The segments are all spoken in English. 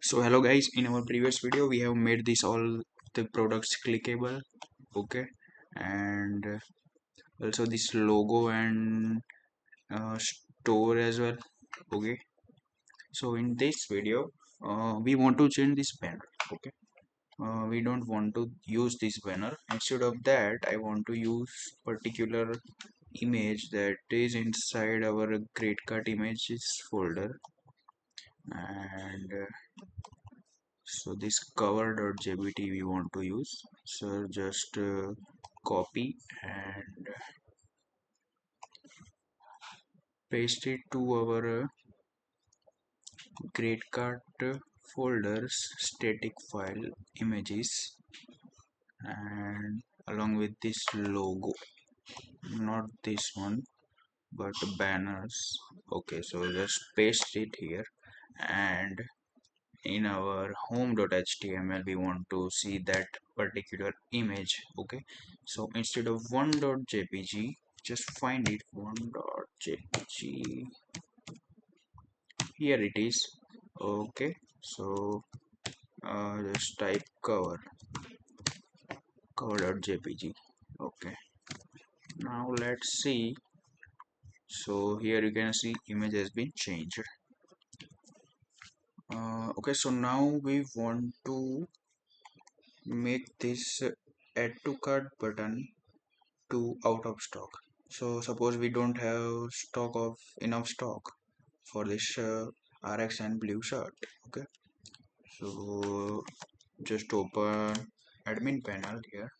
So hello guys, in our previous video we have made this all the products clickable, okay, and also this logo and store as well, okay. So in this video we want to change this banner, okay. We don't want to use this banner. Instead of that I want to use particular image that is inside our grade card images folder, and so this cover.jpt we want to use. So just copy and paste it to our grade card folders static file images, and along with this logo, not this one but banners. Okay, so just paste it here, and in our home.html we want to see that particular image, okay. So instead of one.jpg, just find it one.jpg, here it is, okay. So just type cover.jpg, okay. Now let's see. So here you can see image has been changed. Okay, so now we want to make this add to cart button to out of stock. So suppose we don't have enough stock for this RX and blue shirt, okay. So just open admin panel here.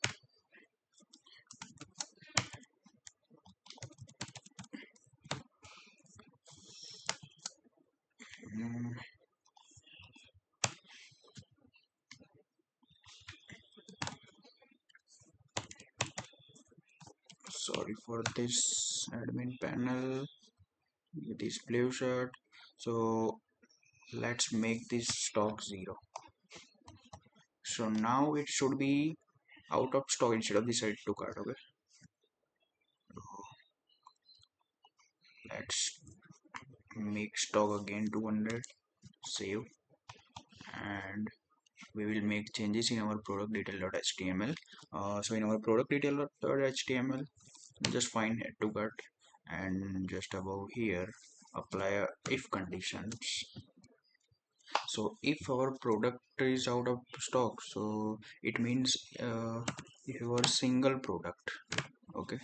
Mm, sorry for this admin panel, this blue shirt. So let's make this stock 0. So now it should be out of stock instead of this add to cart, okay. Let's make stock again 200, save, and we will make changes in our product detail.html. So in our product detail.html, just find add to cart, and just above here apply a if conditions. So if our product is out of stock, so it means your single product, okay.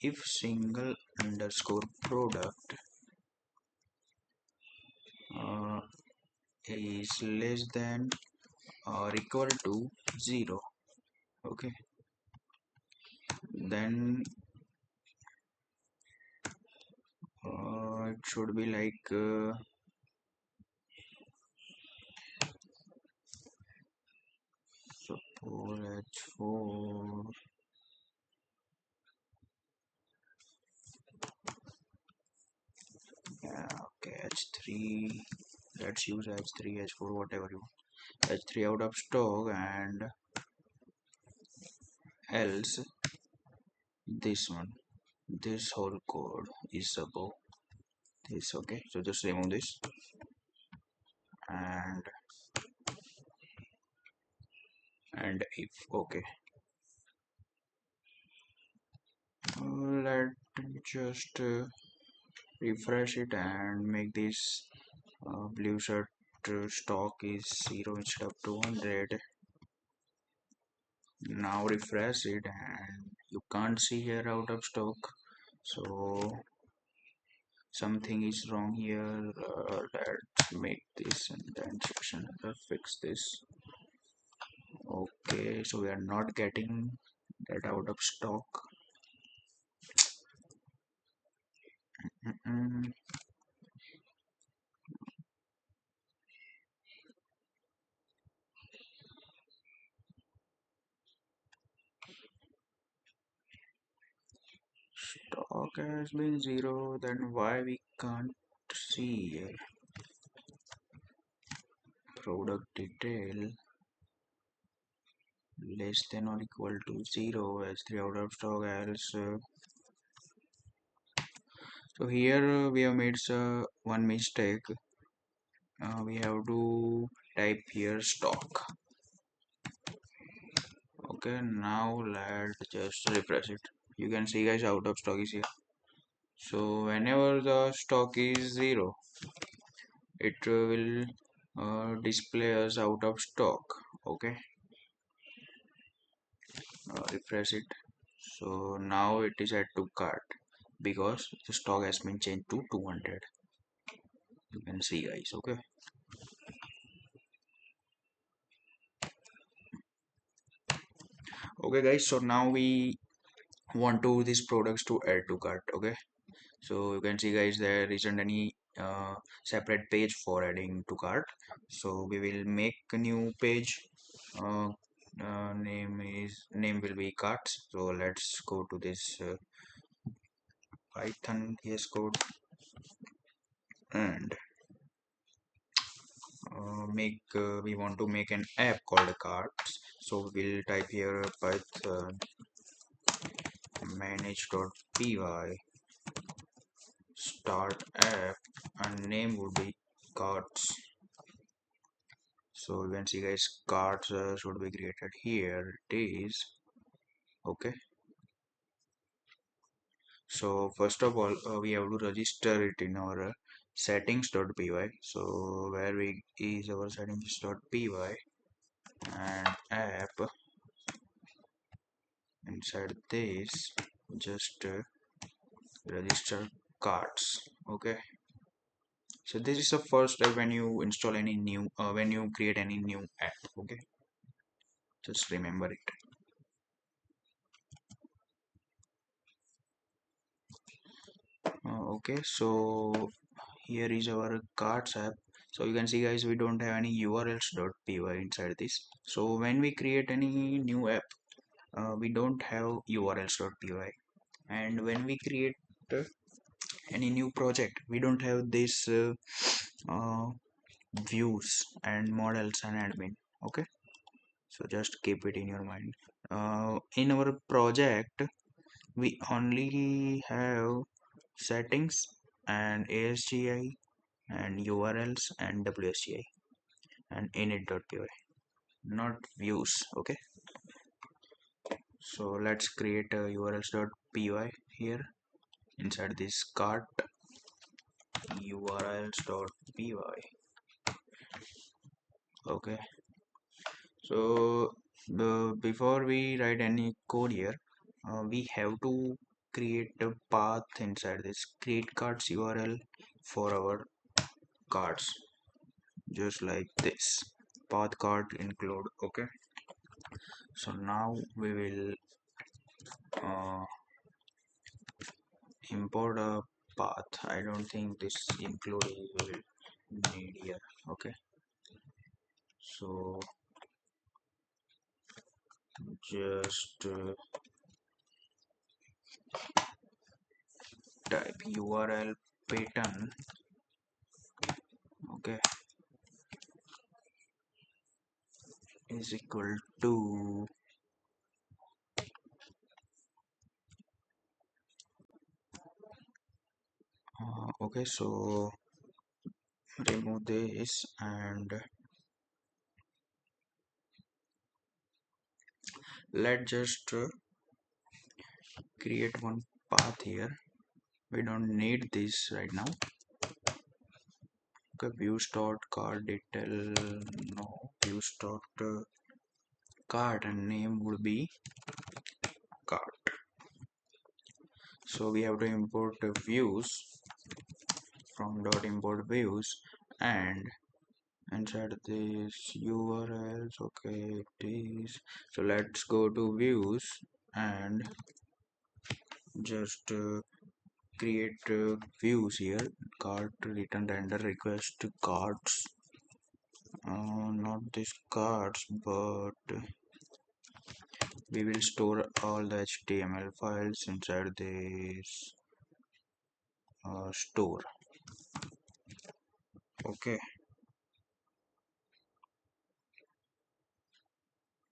If single underscore product uh, is less than or equal to 0, okay, then it should be like suppose h4, yeah, okay, h3, let's use h3, h4, whatever you want. H3 out of stock, and else this one, this whole code is above this, okay. So just remove this, and if, okay. Let me just refresh it and make this blue shirt stock is 0 instead of 200. Now refresh it and you can't see here out of stock, so something is wrong here. Let's make this and then section fix this. Okay, so we are not getting that out of stock. Mm-mm. Stock has been 0, then why we can't see here? Product detail less than or equal to 0 as 3 out of stock, else so here we have made one mistake. we have to type here stock. Okay, now let's just refresh it. You can see guys, out of stock is here. So whenever the stock is zero, it will display us out of stock. Okay, refresh it. So now it is add to cart because the stock has been changed to 200. You can see guys. Okay. Okay guys, so now we want to these products to add to cart. Okay, so you can see guys, there isn't any separate page for adding to cart, so we will make a new page. uh, name will be carts. So let's go to this python VS code and make we want to make an app called carts. So we'll type here python manage.py start app and name would be carts. So you can see guys, cards should be created here. It is okay. So first of all, we have to register it in our settings.py. So where we is our settings.py and app inside this, just register cards. Okay. So this is the first step when you install any new, when you create any new app. Okay. Just remember it. Okay. So here is our cards app. So you can see guys, we don't have any urls.py inside this. So when we create any new app, we don't have urls.py, and when we create uh, any new project, we don't have this uh, views and models and admin. Okay, so just keep it in your mind. In our project, we only have settings and ASGI and URLs and WSGI and init.py, not views. Okay, so let's create a urls.py here inside this cart urls.py. Okay, so before we write any code here, we have to create a path inside this create cards URL for our cards, just like this path card include. Okay, so now we will uh, import a path. I don't think this include will need here. Okay, so just type url pattern. Okay, is equal to okay, so remove this and let's just create one path here. We don't need this right now. Okay, view start card detail, no, view start card and name would be card. So we have to import the views from dot import views and inside this urls. Okay, it is. So let's go to views and just create views here. Cart return render request cards, not these cards, but we will store all the HTML files inside this store. Okay,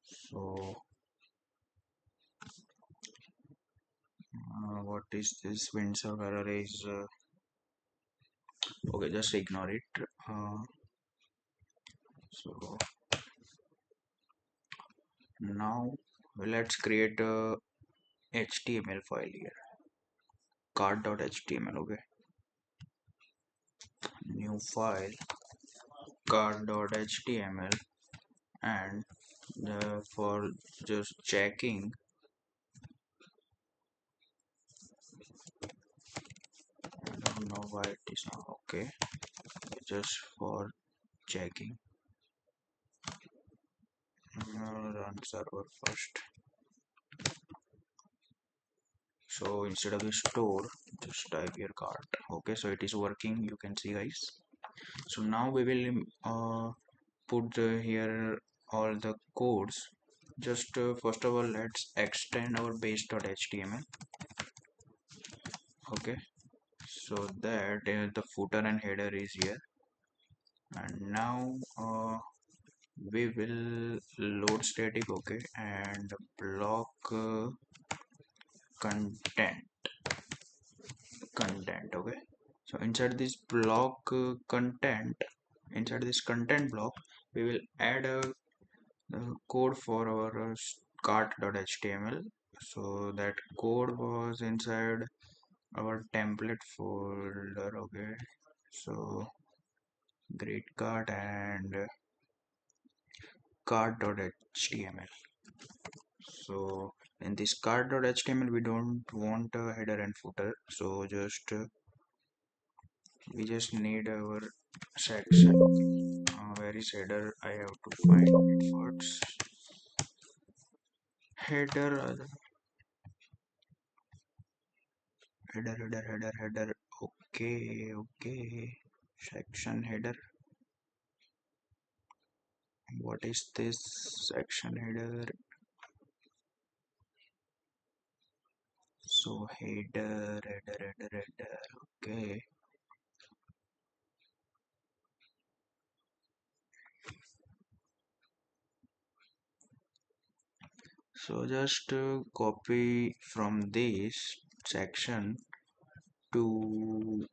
so what is this windsor error is okay, just ignore it. So now let's create a HTML file here, cart.html. Okay, new file, cart.html, and for just checking, I don't know why it is not okay. Just for checking, run server first. So instead of the store, just type your cart. Okay, so it is working. You can see, guys. So now we will put here all the codes. Just first of all, let's extend our base.html. Okay, so that the footer and header is here, and now we will load static. Okay, and block content. Okay, so inside this content block, we will add a code for our cart.html. So that code was inside our template folder. Okay, so great cart and cart.html. So in this cart.html we don't want a header and footer, so just we just need our section. Where is header? I have to find it first. Header, header. Okay. Section header. What is this section header? So header. Okay. So just copy from this section to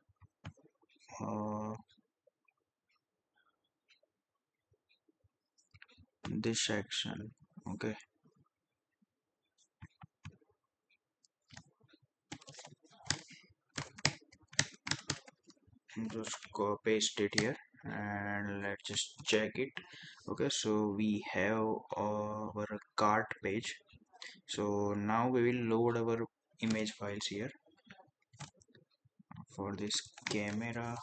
this section. Okay. Just paste it here and let's just check it. Okay, so we have our cart page. So now we will load our image files here. For this camera,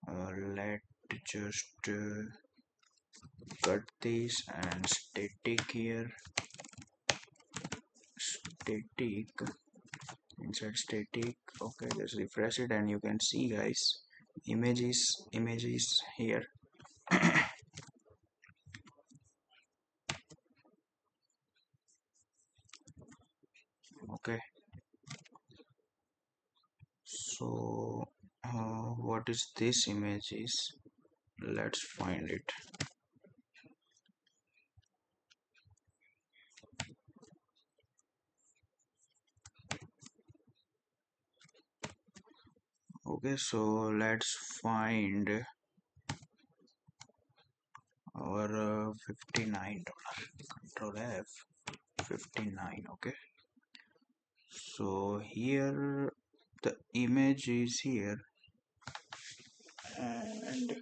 let's just cut this and static here, static, inside static. Okay, just refresh it and you can see, guys, images here. Okay, so what is this images? Let's find it. Okay, so let's find our $59. Control F, 59. Okay, so here the image is here and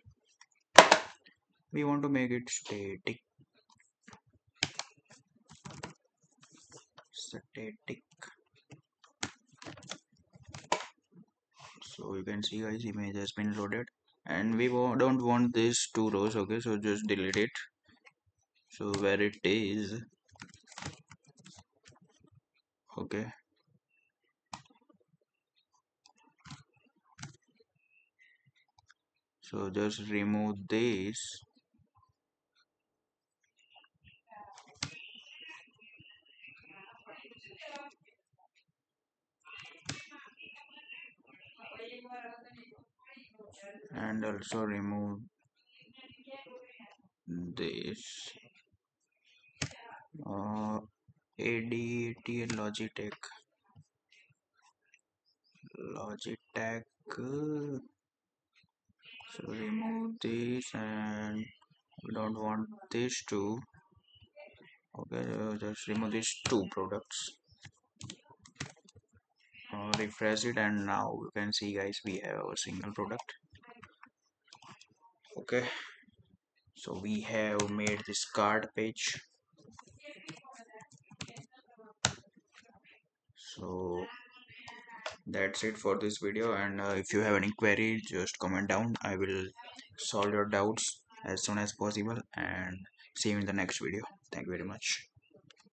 we want to make it static. So you can see, guys, image has been loaded and we don't want these two rows. Okay, so just delete it. So where it is, okay, so just remove this and also remove this ADAT Logitech. So remove this and We don't want these two. Okay, just remove these two products. Refresh it, and now you can see, guys, we have a single product. Okay, so we have made this card page. So that's it for this video, and if you have any query, just comment down. I will solve your doubts as soon as possible, and see you in the next video. Thank you very much.